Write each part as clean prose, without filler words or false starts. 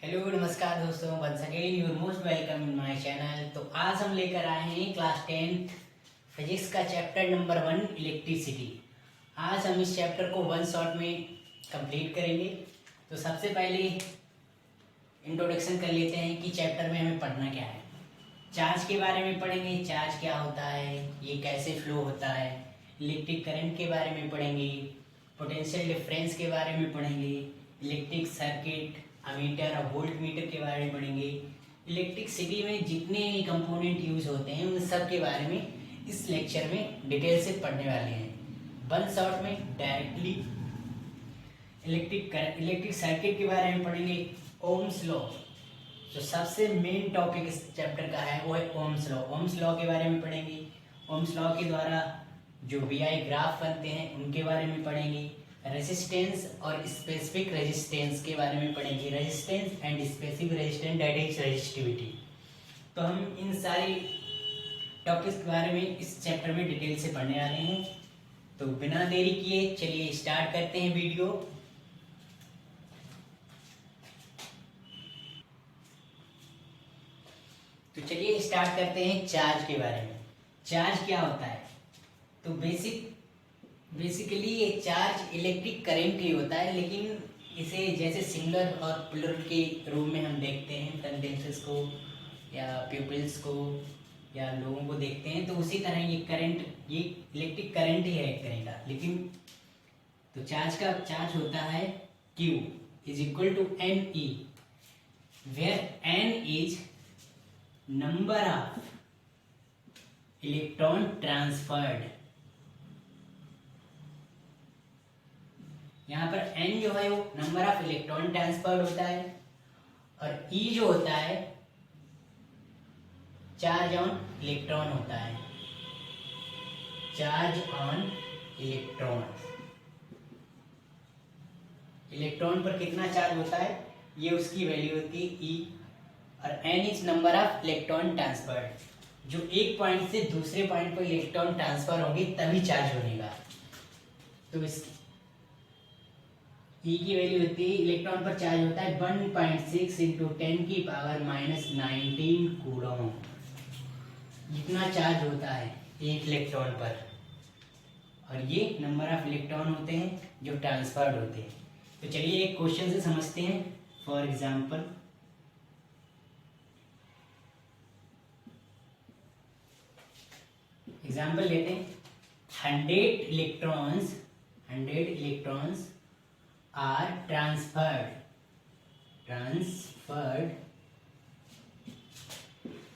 Hello नमस्कार दोस्तों, once again your most welcome in my channel. तो आज हम लेकर आए हैं क्लास 10 फिजिक्स का चैप्टर नंबर 1 इलेक्ट्रिसिटी। आज हम इस चैप्टर को वन शॉट में कंप्लीट करेंगे। तो सबसे पहले इंट्रोडक्शन कर लेते हैं कि चैप्टर में हमें पढ़ना क्या है। चार्ज के बारे में पढ़ेंगे, चार्ज क्या होता है, ये कैसे फ्लो होता है। इलेक्ट्रिक करंट के बारे में पढ़ेंगे, पोटेंशियल डिफरेंस के बारे में पढ़ेंगे, इलेक्ट्रिक सर्किट, अमीटर और वोल्ट मीटर के बारे में पढ़ेंगे। इलेक्ट्रिसिटी में जितने कंपोनेंट यूज होते हैं उन सब के बारे में इस लेक्चर में डिटेल से पढ़ने वाले हैं। वन शॉट में डायरेक्टली इलेक्ट्रिक सर्किट के बारे में पढ़ेंगे। ओम्स लॉ, जो सबसे मेन टॉपिक इस चैप्टर का है वो है ओम्स लॉ। ओम्स लॉ के बारे में पढ़ेंगे। ओम्स लॉ के द्वारा जो वीआई ग्राफ बनते हैं उनके बारे में पढ़ेंगे। रेजिस्टेंस और स्पेसिफिक रेजिस्टेंस के बारे में पढ़ेंगे। Resistance and specific resistance, that is resistivity. तो हम इन सारी टॉपिक्स के बारे में इस चैप्टर में डिटेल से पढ़ने वाले हैं। तो बिना देरी किए चलिए स्टार्ट करते हैं वीडियो। तो चलिए स्टार्ट करते हैं चार्ज के बारे में। चार्ज क्या होता है? तो बेसिकली ये चार्ज इलेक्ट्रिक करंट ही होता है, लेकिन इसे जैसे सिंगुलर और प्लुरल के रूप में हम देखते हैं कंडेंसर्स को या प्यूपिल्स को या लोगों को देखते हैं, तो उसी तरह ये करंट, ये इलेक्ट्रिक करंट ही है एक तरह का। लेकिन तो चार्ज होता है Q is equal to N E, where N is number of electron transferred. यहाँ पर n जो है वो नंबर ऑफ इलेक्ट्रॉन ट्रांसफर होता है और E जो होता है चार्ज ऑन इलेक्ट्रॉन होता है। चार्ज ऑन इलेक्ट्रॉन, इलेक्ट्रॉन पर कितना चार्ज होता है ये उसकी वैल्यू होती है E। और n is number of electron transferred, जो एक पॉइंट से दूसरे पॉइंट पर इलेक्ट्रॉन ट्रांसफर होंगे तभी चार्ज बनेगा। तो इस E की वैल्यू होती है, इलेक्ट्रॉन पर चार्ज होता है 1.6 इंटू 10 की पावर माइनस 19 कूलम। इतना चार्ज होता है एक इलेक्ट्रॉन पर, और ये नंबर ऑफ इलेक्ट्रॉन होते हैं जो ट्रांसफर्ड होते हैं। तो चलिए एक क्वेश्चन से समझते हैं। फॉर एग्जाम्पल लेते हैं। 100 electrons are transferred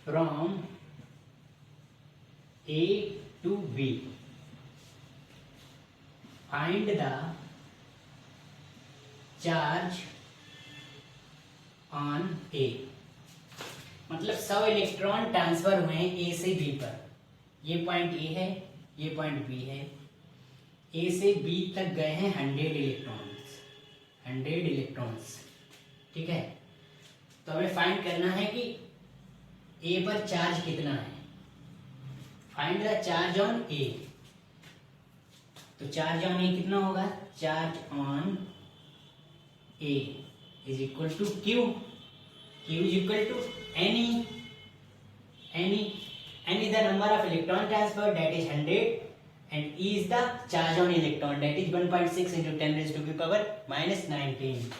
from A to B. Find the charge on A। मतलब 100 इलेक्ट्रॉन ट्रांसफर हुए हैं A से B पर। ये पॉइंट A है, ये पॉइंट B है। A से B तक गए हैं 100 इलेक्ट्रॉन्स, ठीक है। तो हमें फाइंड करना है कि A पर चार्ज कितना है। Find the charge on A। तो चार्ज ऑन A कितना होगा? Charge on A is equal to Q is equal to N is the number of electron transfer, that is 100, and E is the charge on electron, that is 1.6 into 10 raised to the power minus 19.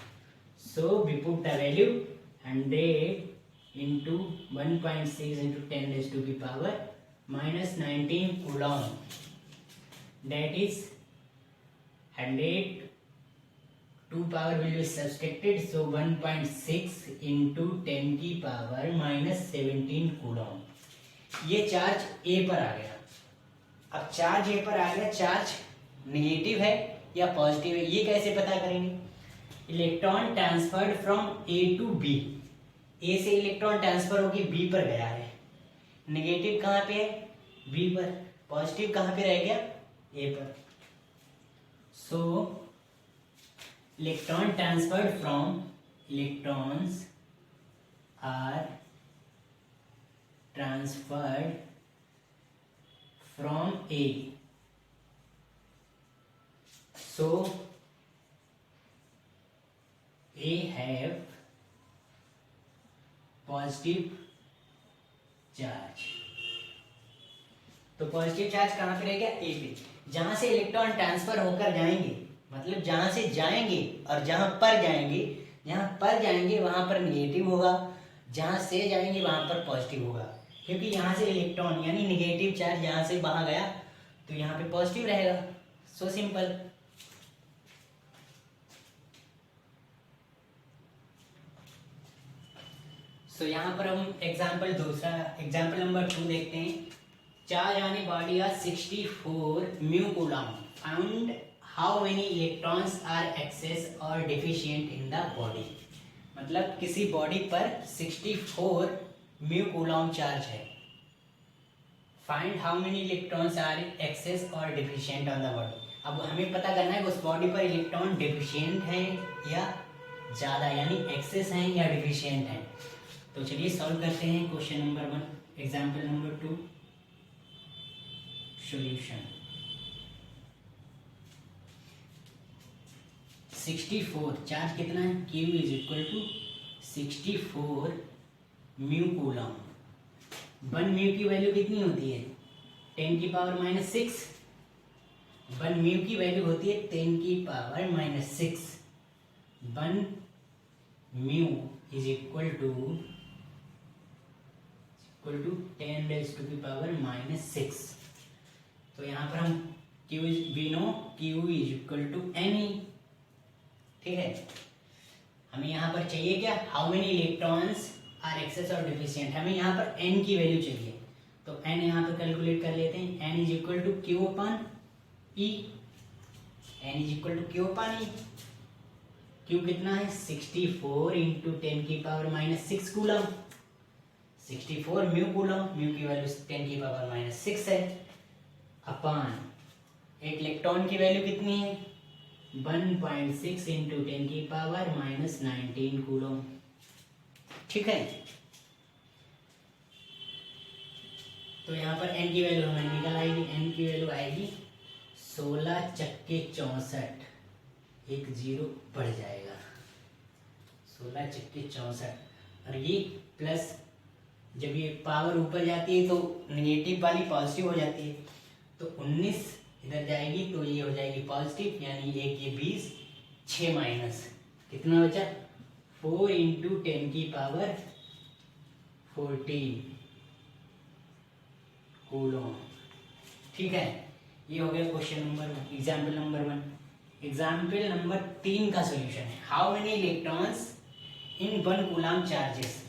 So we put the value 100 into 1.6 into 10 raised to the power minus 19 coulomb, that is 100, 2 power will be subtracted, so 1.6 into 10 की power minus 17 coulomb। ये charge A पर आ गया। अब charge A पर आ गया, charge negative है या positive है ये कैसे पता करेंगे? Electron transferred from A to B। A से इलेक्ट्रॉन ट्रांसफर होकर B पर गया है। नेगेटिव कहाँ पे है? B पर। पॉजिटिव कहाँ पे रह गया? A पर। So electron transferred from, electrons are transferred from A, so A have positive charge. तो पॉजिटिव चार्ज कहाँ पे रहेगा? ए पे। जहां से इलेक्ट्रॉन ट्रांसफर होकर जाएंगे, मतलब जहां से जाएंगे और जहां पर जाएंगे वहां पर निगेटिव होगा, जहां से जाएंगे वहां पर पॉजिटिव होगा। क्योंकि यहाँ से इलेक्ट्रॉन यानी निगेटिव चार्ज यहाँ से वहां गया तो यहाँ पे पॉजिटिव रहेगा। So simple. सो यहाँ पर हम एग्जाम्पल नंबर 2 देखते हैं। Charge on a body are 64 mu coulomb. Found how many electrons are excess or deficient in the body. मतलब किसी बॉडी पर 64 म्यू कूलम चार्ज है। Find how many electrons are excess or deficient on the body. अब हमें पता करना है उस बॉडी पर इलेक्ट्रॉन डिफिशिएंट है या ज़्यादा, यानी एक्सेस हैं या डिफिशिएंट हैं। तो चलिए सॉल्व करते हैं question number 1, example number 2, solution. 64 charge कितना है? Q is equal to 64 mu coulomb. 1 mu की वैल्यू कितनी होती है? 10 की पावर माइनस 6। 1 म्यू की वैल्यू होती है 10 की power minus 6। 1 mu is equal to 10 raise to the power minus 6। तो यहाँ पर हम we know Q is equal to NE। ठीक है, हमें यहाँ पर चाहिए क्या? How many electrons are excess or deficient. हमें यहाँ पर n की वैल्यू चाहिए, तो n यहाँ पर कैलकुलेट कर लेते हैं। n is equal to Q upon E। n is equal to Q upon E। Q कितना है? 64 इंटू 10 की power minus 6 coulomb. 64 mu coulomb, mu की वैल्यू 10 की पावर माइनस 6 है, अपॉन एक इलेक्ट्रॉन की वैल्यू कितनी है? 1.6 इंटू 10 की पावर माइनस 19 कूलम। ठीक है, तो यहाँ पर n की वैल्यू हमें निकल आएगी। n की वैल्यू आएगी 16 चक्के 64, एक जीरो बढ़ जाएगा, 16 चक्के 64। और ये प्लस, जब ये पावर ऊपर जाती है तो नेगेटिव वाली पॉजिटिव हो जाती है, तो 19 इधर जाएगी तो ये हो जाएगी पॉजिटिव, यानी एक ये 20, 6 माइनस कितना बचा? 4 इंटू 10 की पावर 14 कूलम। ठीक है, ये हो गया question number 1, example number 1। Example number 3 का सॉल्यूशन है। How many electrons in 1 coulomb charges.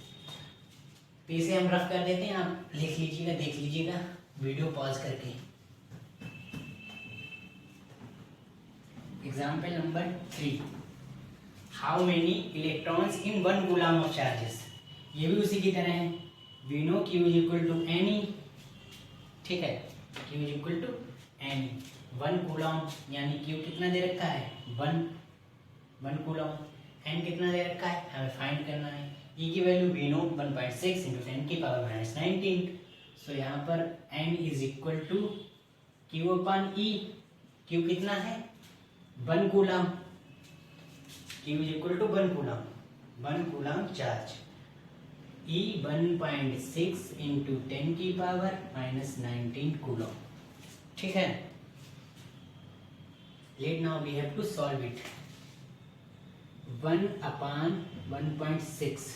तो इसे हम रफ कर देते हैं, आप लिख लीजिएगा, देख लीजिएगा वीडियो पॉज करके। Example number 3, how many electrons in 1 coulomb of charges. ये भी उसी की तरह है। We know Q is equal to NE। ठीक है, Q is equal to NE। 1 coulomb यानी Q कितना दे रखा है? 1 कूलम। N कितना दे रखा है? हमें फाइंड करना है। E की वैल्यू वी नो 1.6 इंटू 10 की पावर माइनस 19। सो यहाँ पर N is equal to Q upon E। Q कितना है? 1 coulomb. Q is equal to 1 coulomb, 1 coulomb charge. E 1.6 into 10 की पावर माइनस 19 कूलम। ठीक है, let now we have to solve it. 1 upon 1.6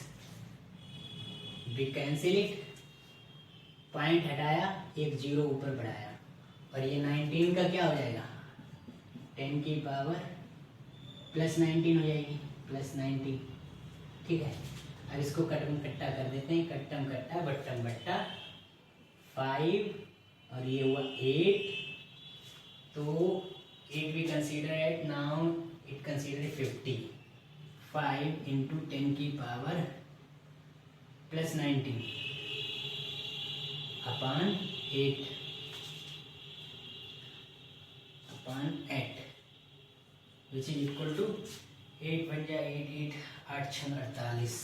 we cancel it, point हटाया, एक zero ऊपर बढ़ाया, और ये 19 का क्या हो जाएगा? 10 की पावर प्लस 19 हो जाएगी, प्लस 19। ठीक है, अब इसको कटम कट्टा कर देते हैं, कट्टम कट्टा बट्टम बट्टा 5, और ये हुआ 8, तो 8 we consider eight, now it consider 50। 5 into 10 की power plus 19 upon 8 which is equal to 8 बन जाए 8, 8 छंग 48,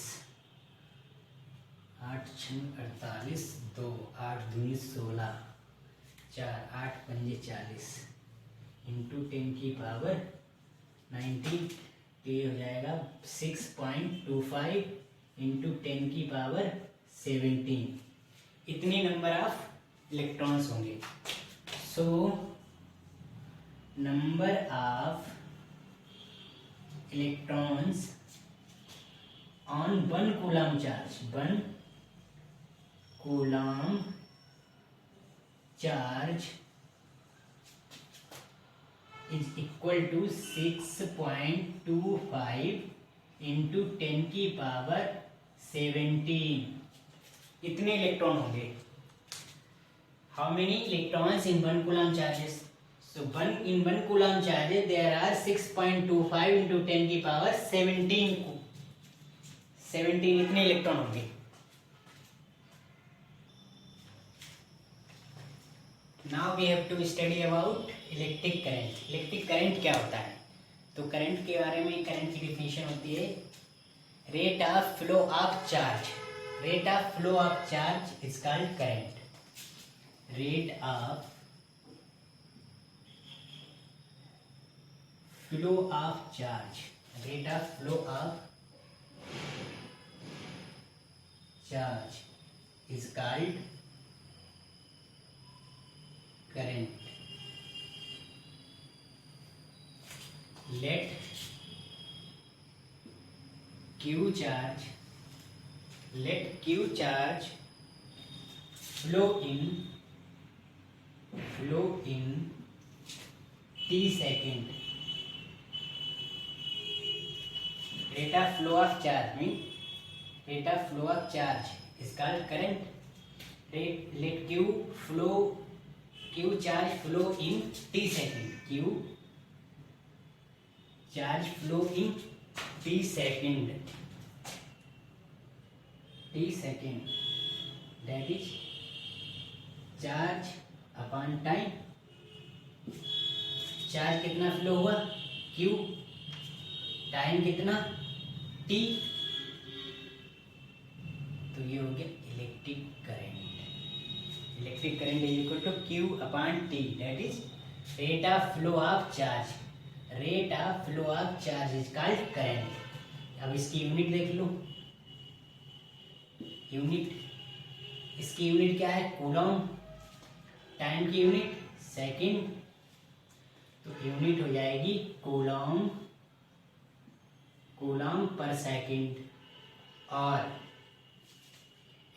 8 छंग 48, 2 8 दूनी 16, 4 8 पंजे 40 इंटू 10 की पावर 19, तो ये हो जाएगा 6.25 इंटू 10 की पावर 17 इतने नंबर ऑफ इलेक्ट्रॉन्स होंगे. So number of electrons on 1 coulomb charge, 1 coulomb charge is equal to 6.25 into 10 की पावर 17 इतने इलेक्ट्रॉन होंगे. How many electrons in 1 coulomb charges? So 1 coulomb charges there are 6.25 into 10 की power 17 इतने electron होंगे. Now we have to study about electric current. Electric current क्या होता है? तो करंट के बारे में, करंट की डिफिनेशन होती है rate of flow of charge. Rate of flow of charge is called current. Rate of flow of charge, rate of flow of charge is called current. Let Q charge flow in t second. Rate of flow of charge means rate of flow of charge is called current. Let Q charge flow in t second. Q charge flow in t second. That is charge upon time. Charge कितना flow हुआ Q, time कितना T. तो ये हो गया electric current. Electric current is equal to Q upon T. That is rate of flow of charge. Rate of flow of charge is called current. अब इसकी unit देख लो. यूनिट, इसकी यूनिट क्या है? कूलॉम. टाइम की यूनिट सेकंड. तो unit हो जाएगी कूलॉम पर सेकंड और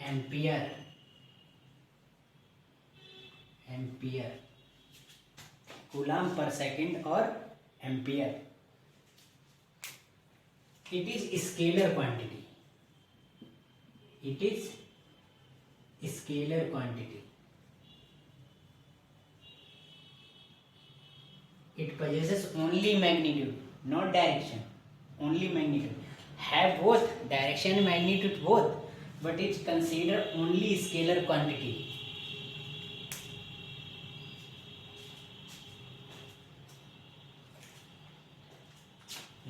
एम्पियर. कूलॉम पर सेकंड और ampere. It is scalar quantity. It possesses only magnitude, not direction. Only magnitude. Have both direction and magnitude both, but it's considered only scalar quantity.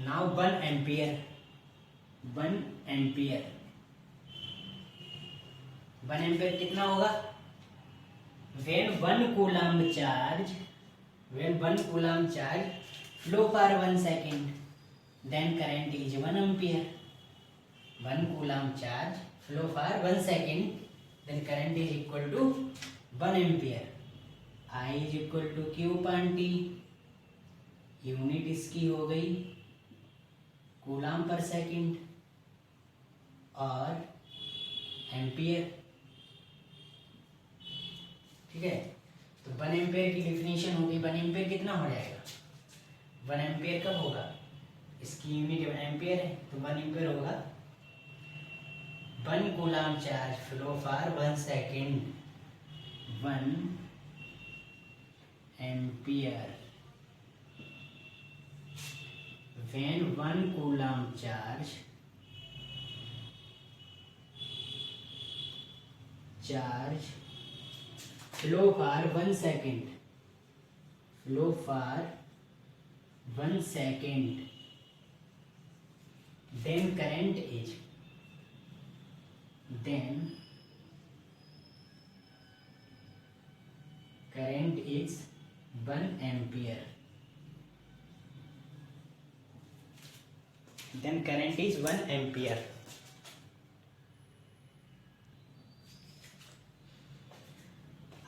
Now 1 ampere. 1 ampere कितना होगा? When 1 coulomb charge flow for 1 second, then current is 1 ampere. 1 coulomb charge flow for 1 second, then current is equal to 1 ampere. I is equal to Q upon T. Unit इसकी हो गई coulomb per second और ampere. ठीक है. तो 1 ampere की definition होगी. 1 ampere कितना हो जाएगा? 1 एम्पियर कब होगा? इसकी यूनिट 1 एम्पियर है तो 1 एम्पियर होगा 1 coulomb charge flow for 1 second 1 ampere. When 1 coulomb charge flow for 1 second, then current is 1 ampere. Then current is 1 ampere.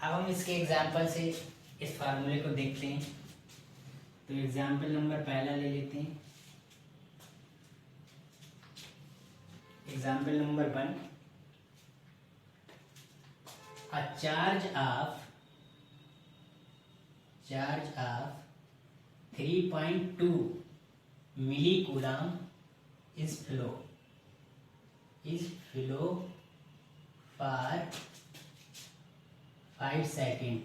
अब हम इसके एग्जाम्पल से इस फार्मूले को देखते हैं। तो एग्जाम्पल नंबर पहला ले लेते हैं। Example number 1, a charge of 3.2 millicoulomb is flow for 5 seconds.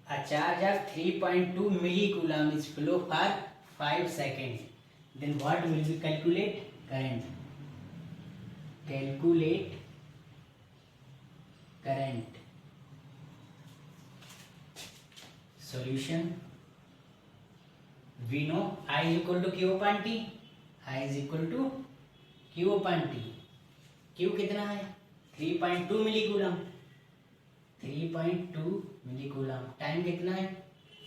A charge of 3.2 millicoulomb is flow for 5 seconds. Then what will we calculate? Current. Calculate current. Solution. We know I is equal to Q upon T. I is equal to Q upon T. Q कितना है? 3.2 मिलीकूलम. 3.2 मिलीकूलम. Time कितना है?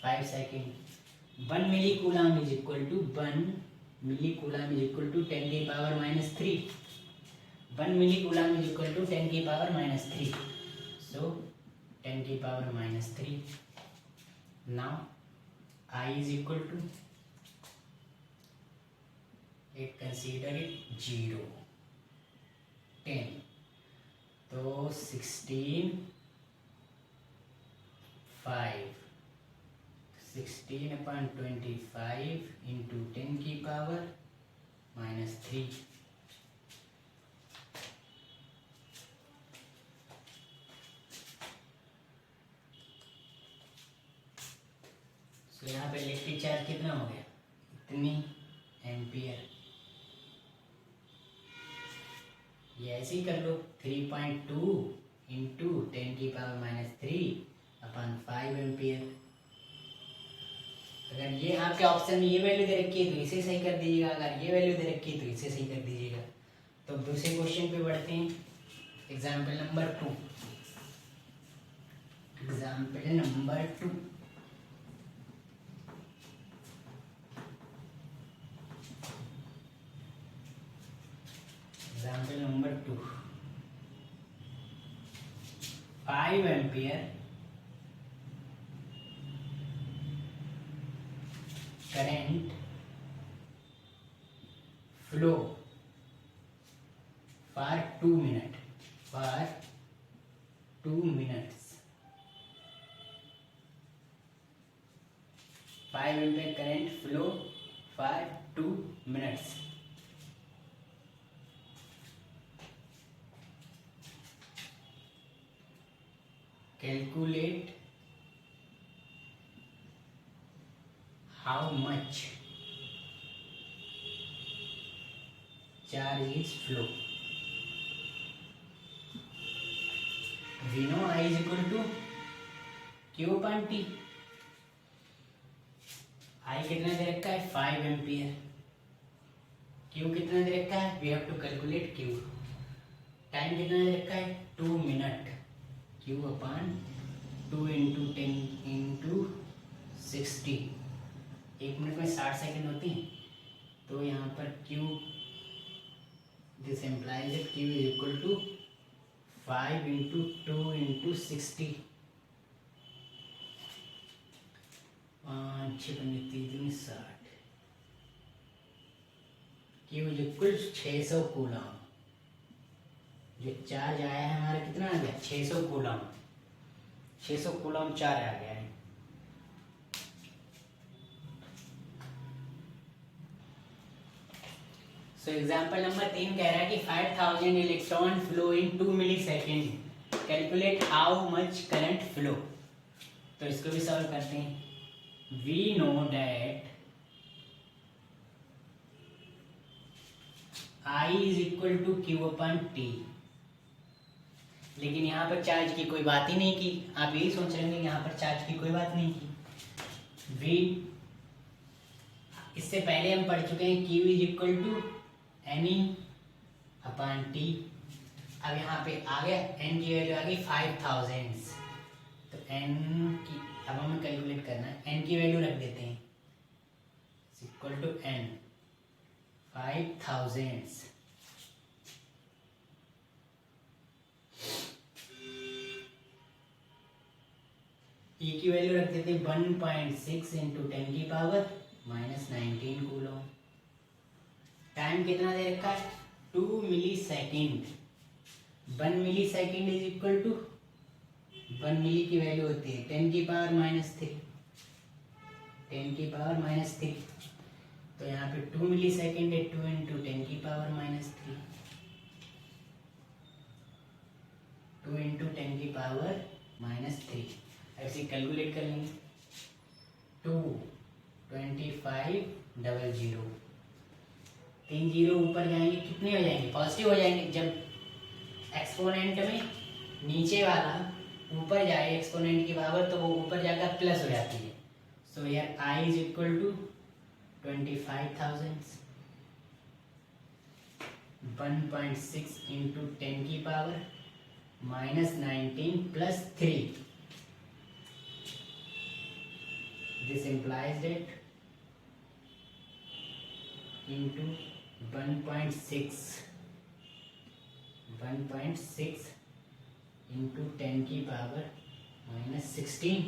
5 second. 1 millicoulomb is equal to 1 millicoulomb is equal to 10 की power minus 3. 1 millicoulomb is equal to 10 की power minus 3. So 10 की power minus 3. Now I is equal to, consider it 0, 10. तो 16 upon 25 into 10 की power minus 3. तो यहाँ पे electric charge कितना हो गया? इतनी एम्पियर. ये ऐसे ही कर लो. 3.2 इंटू 10 की पावर माइनस 3 अपन 5 एम्पियर. अगर ये आपके ऑप्शन में ये वैल्यू दे रखी है तो इसे सही कर दीजिएगा. अगर ये वैल्यू दे रखी है तो इसे सही कर दीजिएगा. तो दूसरे क्वेश्चन पे बढ़ते हैं. Example number 2. Example number 2. Example number 2. 5 ampere current flow for 2 minutes. For 2 minutes. 5 ampere current flow for 2 minutes. Calculate how much charge is flow. We know I is equal to Q upon T. I कितना दे रखा है? 5 ampere. Q कितना दे रखा है? We have to calculate Q. Time कितना दे रखा है? 2 minute. Q upon 2 into 10 into 60. 1 minute में 60 सेकेंड होती हैं. तो यहाँ पर Q, this implies that Q is equal to 5 into 2 into 60. 5 6 60. Q is equal to 600 coulomb. जो चार्ज आया है हमारा कितना आ गया? 600 कूलम. 600 कूलम चार्ज आ गया है. सो एग्जांपल नंबर 3 कह रहा है कि 5000 electron flow in 2 millisecond. Calculate how much current flow. तो इसको भी सॉल्व करते हैं. We know that I is equal to Q upon T. लेकिन यहाँ पर चार्ज की कोई बात ही नहीं की. आप यही सोच रहे हैं यहाँ पर चार्ज की कोई बात नहीं की. V, इससे पहले हम पढ़ चुके हैं Q is equal to N upon T. अब यहाँ पे आ गया N की वैल्यू आ गई 5000. तो N की अब हमें कैलकुलेट करना है. N की वैल्यू रख देते हैं इक्वल टू N 5000. टी की वैल्यू रख देते 1.6 इंटू 10 की पावर माइनस 19 कूलम। टाइम कितना दे रखा है 2 millisecond. 1 millisecond is equal to 1 milli की वैल्यू होती है 10 की पावर -3, 10 की पावर -3। तो यहाँ पे 2 मिली सेकेंड है 2 इंटू 10 की पावर -3, 2 इंटू 10 की पावर -3। ऐसे कैलकुलेट कर लेंगे 2 2500। 3 जीरो ऊपर जाएंगे कितने हो जाएंगे पॉजिटिव हो जाएंगे। जब एक्सपोनेंट में नीचे वाला ऊपर जाए एक्सपोनेंट की पावर तो वो ऊपर जाकर प्लस हो जाती है। सो यार I is equal to 25,000। 1.6 into 10 की power -19 plus 3। This implies that into 1.6 into 10 की पावर -16